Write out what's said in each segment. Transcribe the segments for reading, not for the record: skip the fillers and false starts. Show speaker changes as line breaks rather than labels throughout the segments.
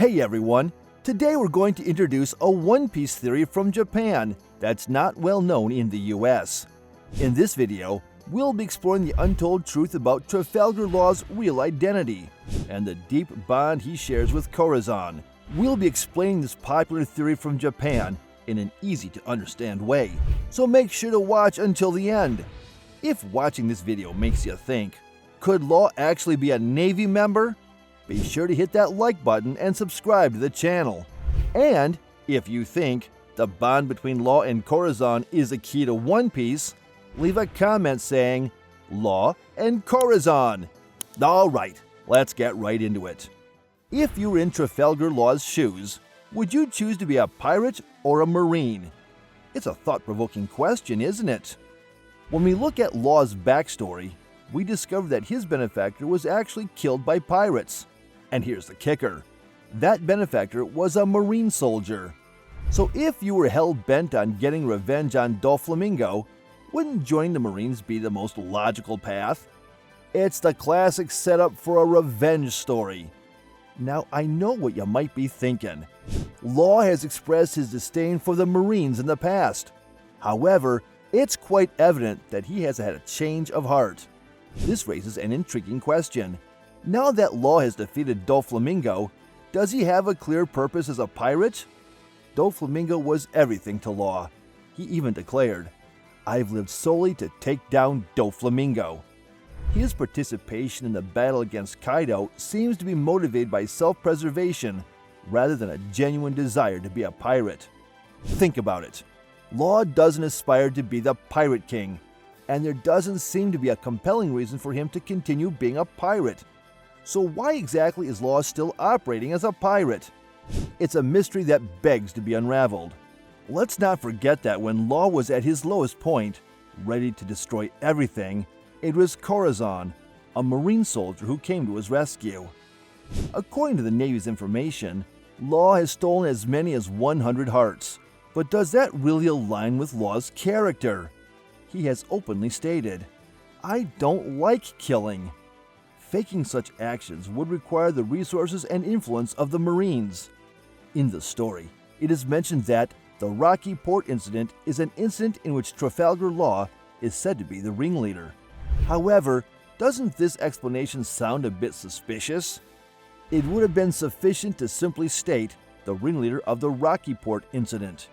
Hey everyone! Today we're going to introduce a One Piece theory from Japan that's not well known in the US. In this video, we'll be exploring the untold truth about Trafalgar Law's real identity and the deep bond he shares with Cora-san. We'll be explaining this popular theory from Japan in an easy-to-understand way, so make sure to watch until the end. If watching this video makes you think, could Law actually be a Navy member? Be sure to hit that like button and subscribe to the channel. And if you think the bond between Law and Cora-san is the key to One Piece, leave a comment saying Law and Cora-san. Alright, let's get right into it. If you were in Trafalgar Law's shoes, would you choose to be a pirate or a marine? It's a thought-provoking question, isn't it? When we look at Law's backstory, we discover that his benefactor was actually killed by pirates. And here's the kicker. That benefactor was a marine soldier. So if you were hell-bent on getting revenge on Doflamingo, wouldn't joining the Marines be the most logical path? It's the classic setup for a revenge story. Now, I know what you might be thinking. Law has expressed his disdain for the Marines in the past. However, it's quite evident that he has had a change of heart. This raises an intriguing question. Now that Law has defeated Doflamingo, does he have a clear purpose as a pirate? Doflamingo was everything to Law. He even declared, "I've lived solely to take down Doflamingo." His participation in the battle against Kaido seems to be motivated by self-preservation rather than a genuine desire to be a pirate. Think about it. Law doesn't aspire to be the Pirate King, and there doesn't seem to be a compelling reason for him to continue being a pirate. So why exactly is Law still operating as a pirate? It's a mystery that begs to be unraveled. Let's not forget that when Law was at his lowest point, ready to destroy everything, it was Cora-san, a Marine soldier who came to his rescue. According to the Navy's information, Law has stolen as many as 100 hearts. But does that really align with Law's character? He has openly stated, "I don't like killing." Faking such actions would require the resources and influence of the Marines. In the story, it is mentioned that the Rocky Port incident is an incident in which Trafalgar Law is said to be the ringleader. However, doesn't this explanation sound a bit suspicious? It would have been sufficient to simply state the ringleader of the Rocky Port incident.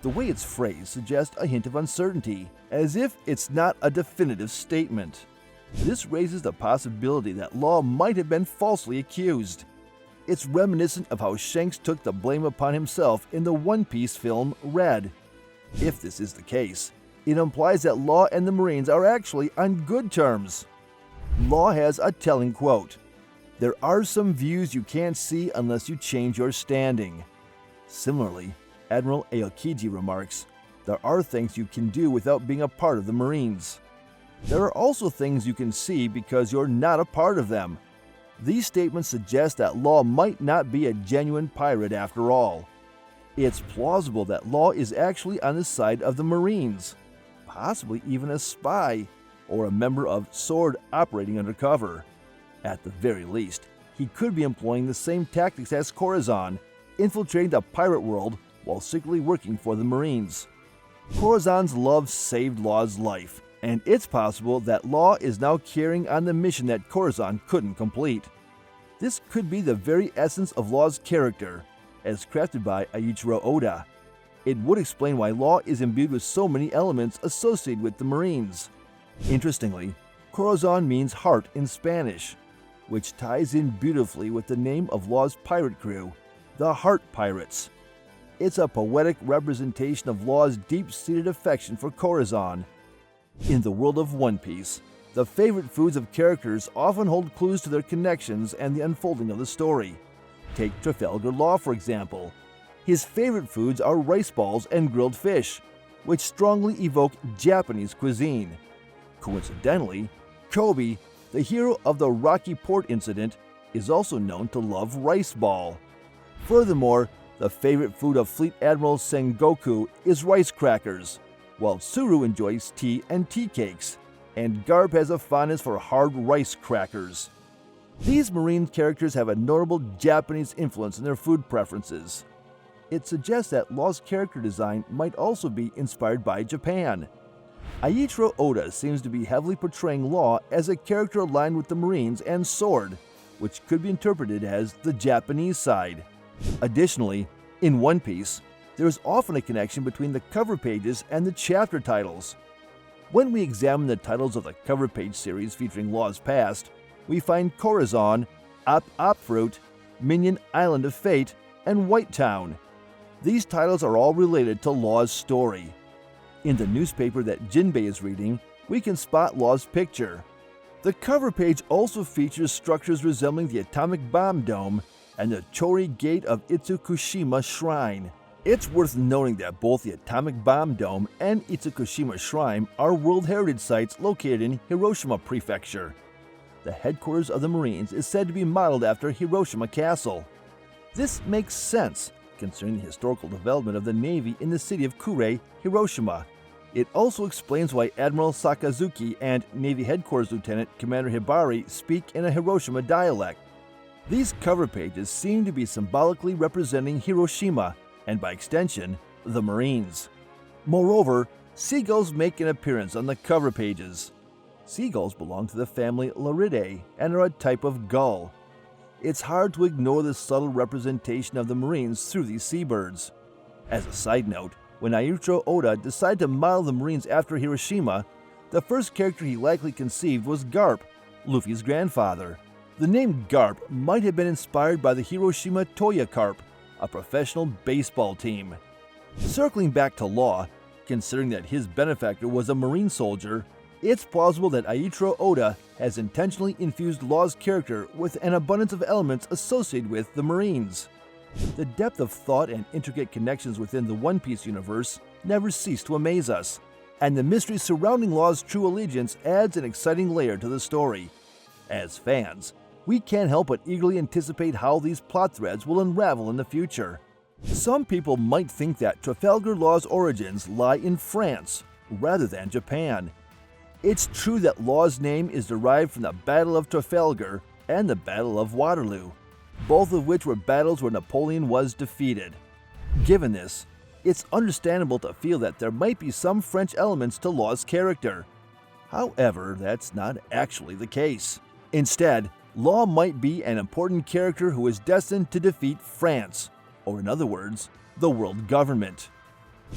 The way it's phrased suggests a hint of uncertainty, as if it's not a definitive statement. This raises the possibility that Law might have been falsely accused. It's reminiscent of how Shanks took the blame upon himself in the One Piece film Red. If this is the case, it implies that Law and the Marines are actually on good terms. Law has a telling quote, "There are some views you can't see unless you change your standing." Similarly, Admiral Aokiji remarks, "There are things you can do without being a part of the Marines. There are also things you can see because you're not a part of them." These statements suggest that Law might not be a genuine pirate after all. It's plausible that Law is actually on the side of the Marines, possibly even a spy or a member of SWORD operating undercover. At the very least, he could be employing the same tactics as Cora-san, infiltrating the pirate world while secretly working for the Marines. Cora-san's love saved Law's life, and it's possible that Law is now carrying on the mission that Cora-san couldn't complete. This could be the very essence of Law's character, as crafted by Eiichiro Oda. It would explain why Law is imbued with so many elements associated with the Marines. Interestingly, Cora-san means heart in Spanish, which ties in beautifully with the name of Law's pirate crew, the Heart Pirates. It's a poetic representation of Law's deep-seated affection for Cora-san. In the world of One Piece, the favorite foods of characters often hold clues to their connections and the unfolding of the story. Take Trafalgar Law, for example. His favorite foods are rice balls and grilled fish, which strongly evoke Japanese cuisine. Coincidentally, Kobe, the hero of the Rocky Port incident, is also known to love rice ball. Furthermore, the favorite food of Fleet Admiral Sengoku is rice crackers, while Tsuru enjoys tea and tea cakes, and Garp has a fondness for hard rice crackers. These Marine characters have a notable Japanese influence in their food preferences. It suggests that Law's character design might also be inspired by Japan. Eiichiro Oda seems to be heavily portraying Law as a character aligned with the Marines and Sword, which could be interpreted as the Japanese side. Additionally, in One Piece, there is often a connection between the cover pages and the chapter titles. When we examine the titles of the cover page series featuring Law's past, we find Cora-san, Op Fruit, Minion Island of Fate, and White Town. These titles are all related to Law's story. In the newspaper that Jinbei is reading, we can spot Law's picture. The cover page also features structures resembling the atomic bomb dome and the Chori Gate of Itsukushima Shrine. It's worth noting that both the atomic bomb dome and Itsukushima Shrine are World Heritage Sites located in Hiroshima Prefecture. The headquarters of the Marines is said to be modeled after Hiroshima Castle. This makes sense, considering the historical development of the Navy in the city of Kure, Hiroshima. It also explains why Admiral Sakazuki and Navy Headquarters Lieutenant Commander Hibari speak in a Hiroshima dialect. These cover pages seem to be symbolically representing Hiroshima, and by extension, the Marines. Moreover, seagulls make an appearance on the cover pages. Seagulls belong to the family Laridae and are a type of gull. It's hard to ignore the subtle representation of the Marines through these seabirds. As a side note, when Eiichiro Oda decided to model the Marines after Hiroshima, the first character he likely conceived was Garp, Luffy's grandfather. The name Garp might have been inspired by the Hiroshima Toya Carp, a professional baseball team. Circling back to Law, considering that his benefactor was a Marine soldier, it's plausible that Eiichiro Oda has intentionally infused Law's character with an abundance of elements associated with the Marines. The depth of thought and intricate connections within the One Piece universe never cease to amaze us, and the mystery surrounding Law's true allegiance adds an exciting layer to the story. As fans, we can't help but eagerly anticipate how these plot threads will unravel in the future. Some people might think that Trafalgar Law's origins lie in France rather than Japan. It's true that Law's name is derived from the Battle of Trafalgar and the Battle of Waterloo, both of which were battles where Napoleon was defeated. Given this, it's understandable to feel that there might be some French elements to Law's character. However, that's not actually the case. Instead, Law might be an important character who is destined to defeat France, or in other words, the world government.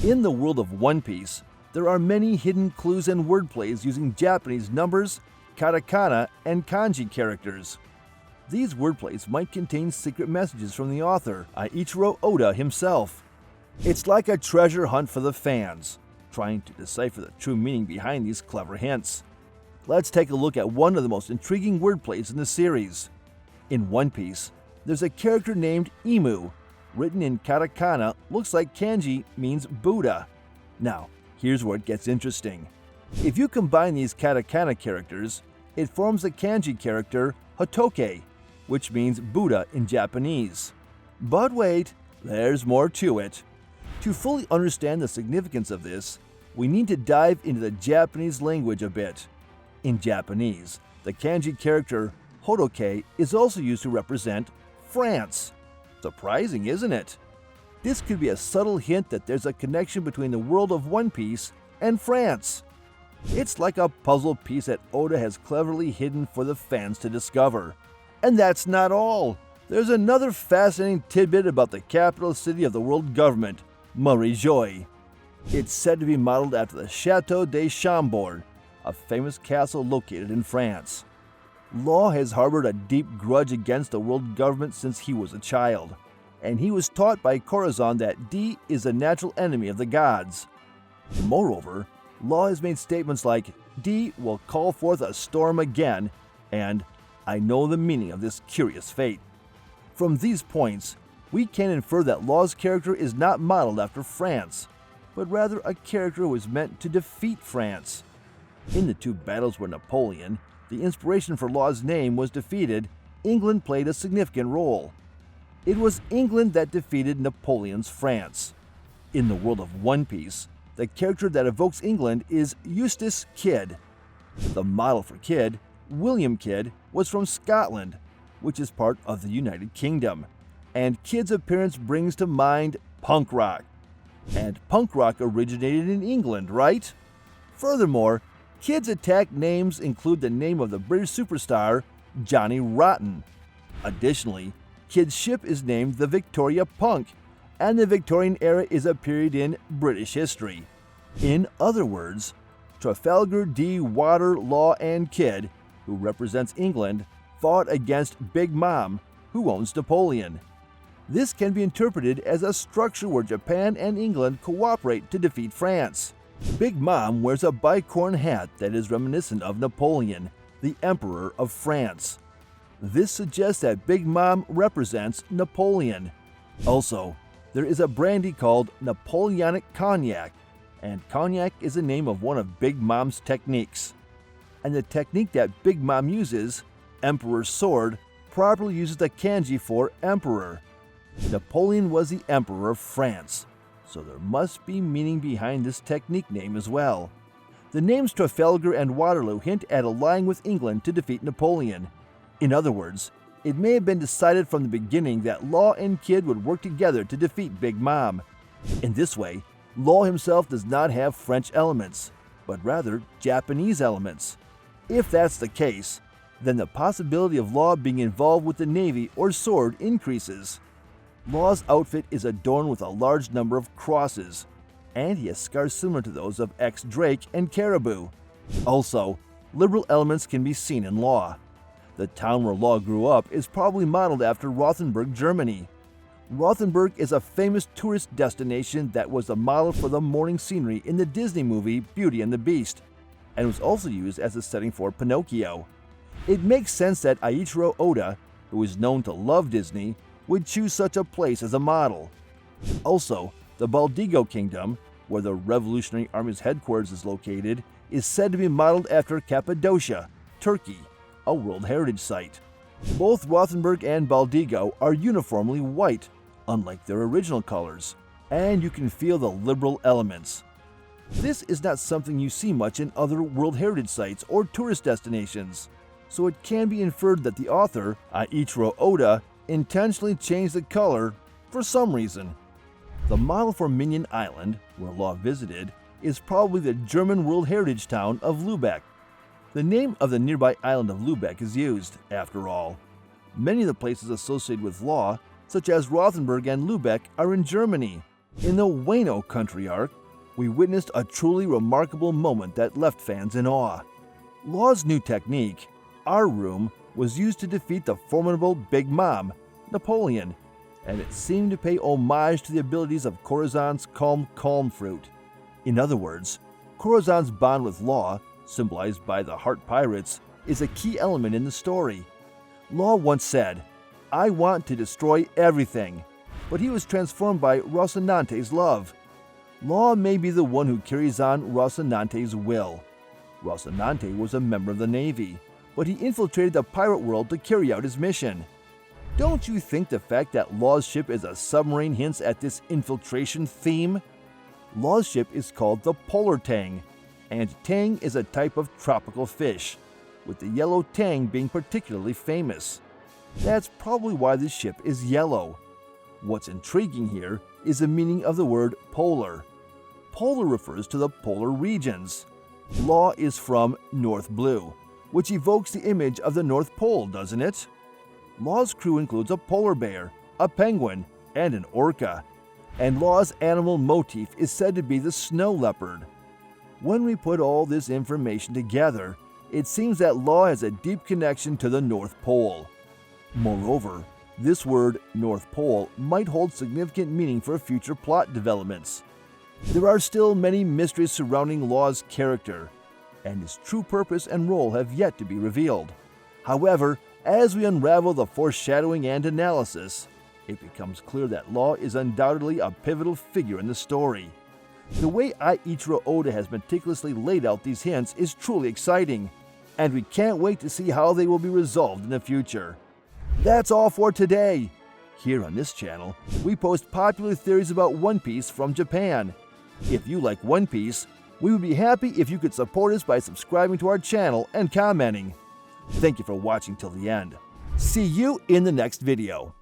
In the world of One Piece, there are many hidden clues and wordplays using Japanese numbers, katakana, and kanji characters. These wordplays might contain secret messages from the author, Eiichiro Oda himself. It's like a treasure hunt for the fans, trying to decipher the true meaning behind these clever hints. Let's take a look at one of the most intriguing wordplays in the series. In One Piece, there's a character named Imu. Written in katakana, looks like kanji means Buddha. Now, here's where it gets interesting. If you combine these katakana characters, it forms the kanji character Hotoke, which means Buddha in Japanese. But wait, there's more to it. To fully understand the significance of this, we need to dive into the Japanese language a bit. In Japanese, the kanji character Hotoke is also used to represent France. Surprising, isn't it? This could be a subtle hint that there's a connection between the world of One Piece and France. It's like a puzzle piece that Oda has cleverly hidden for the fans to discover. And that's not all. There's another fascinating tidbit about the capital city of the world government, Marijoy. It's said to be modeled after the Chateau de Chambord, a famous castle located in France. Law has harbored a deep grudge against the world government since he was a child, and he was taught by Cora-san that D is a natural enemy of the gods. Moreover, Law has made statements like, D will call forth a storm again, and I know the meaning of this curious fate. From these points, we can infer that Law's character is not modeled after France, but rather a character who is meant to defeat France. In the two battles where Napoleon, the inspiration for Law's name, was defeated, England played a significant role. It was England that defeated Napoleon's France. In the world of One Piece, the character that evokes England is Eustace Kidd. The model for Kidd, William Kidd, was from Scotland, which is part of the United Kingdom, and Kid's appearance brings to mind punk rock. And punk rock originated in England, right? Furthermore, Kid's attack names include the name of the British superstar Johnny Rotten. Additionally, Kid's ship is named the Victoria Punk, and the Victorian era is a period in British history. In other words, Trafalgar D. Water, Law, and Kid, who represents England, fought against Big Mom, who owns Napoleon. This can be interpreted as a structure where Japan and England cooperate to defeat France. Big Mom wears a bicorn hat that is reminiscent of Napoleon, the Emperor of France. This suggests that Big Mom represents Napoleon. Also, there is a brandy called Napoleonic Cognac, and cognac is the name of one of Big Mom's techniques. And the technique that Big Mom uses, Emperor's Sword, properly uses the kanji for Emperor. Napoleon was the Emperor of France, so there must be meaning behind this technique name as well. The names Trafalgar and Waterloo hint at allying with England to defeat Napoleon. In other words, it may have been decided from the beginning that Law and Kid would work together to defeat Big Mom. In this way, Law himself does not have French elements, but rather Japanese elements. If that's the case, then the possibility of Law being involved with the Navy or sword increases. Law's outfit is adorned with a large number of crosses, and he has scars similar to those of ex-Drake and Caribou. Also, liberal elements can be seen in Law. The town where Law grew up is probably modeled after Rothenburg, Germany. Rothenburg is a famous tourist destination that was the model for the morning scenery in the Disney movie Beauty and the Beast, and was also used as a setting for Pinocchio. It makes sense that Eiichiro Oda, who is known to love Disney, would choose such a place as a model. Also, the Baldigo Kingdom, where the Revolutionary Army's headquarters is located, is said to be modeled after Cappadocia, Turkey, a World Heritage Site. Both Rothenburg and Baldigo are uniformly white, unlike their original colors, and you can feel the liberal elements. This is not something you see much in other World Heritage Sites or tourist destinations, so it can be inferred that the author, Eiichiro Oda, intentionally changed the color for some reason. The model for Minion Island, where Law visited, is probably the German World Heritage town of Lübeck. The name of the nearby island of Lübeck is used, after all. Many of the places associated with Law, such as Rothenburg and Lübeck, are in Germany. In the Wano country arc, we witnessed a truly remarkable moment that left fans in awe. Law's new technique, Our Room, was used to defeat the formidable Big Mom, Napoleon, and it seemed to pay homage to the abilities of Cora-san's calm fruit. In other words, Cora-san's bond with Law, symbolized by the Heart Pirates, is a key element in the story. Law once said, "I want to destroy everything," but he was transformed by Rocinante's love. Law may be the one who carries on Rocinante's will. Rocinante was a member of the Navy, but he infiltrated the pirate world to carry out his mission. Don't you think the fact that Law's ship is a submarine hints at this infiltration theme? Law's ship is called the Polar Tang, and tang is a type of tropical fish, with the yellow tang being particularly famous. That's probably why this ship is yellow. What's intriguing here is the meaning of the word polar. Polar refers to the polar regions. Law is from North Blue, which evokes the image of the North Pole, doesn't it? Law's crew includes a polar bear, a penguin, and an orca, and Law's animal motif is said to be the snow leopard. When we put all this information together, it seems that Law has a deep connection to the North Pole. Moreover, this word, North Pole, might hold significant meaning for future plot developments. There are still many mysteries surrounding Law's character, and his true purpose and role have yet to be revealed. However, as we unravel the foreshadowing and analysis, it becomes clear that Law is undoubtedly a pivotal figure in the story. The way Eiichiro Oda has meticulously laid out these hints is truly exciting, and we can't wait to see how they will be resolved in the future. That's all for today. Here on this channel, we post popular theories about One Piece from Japan. If you like One Piece, we would be happy if you could support us by subscribing to our channel and commenting. Thank you for watching till the end. See you in the next video.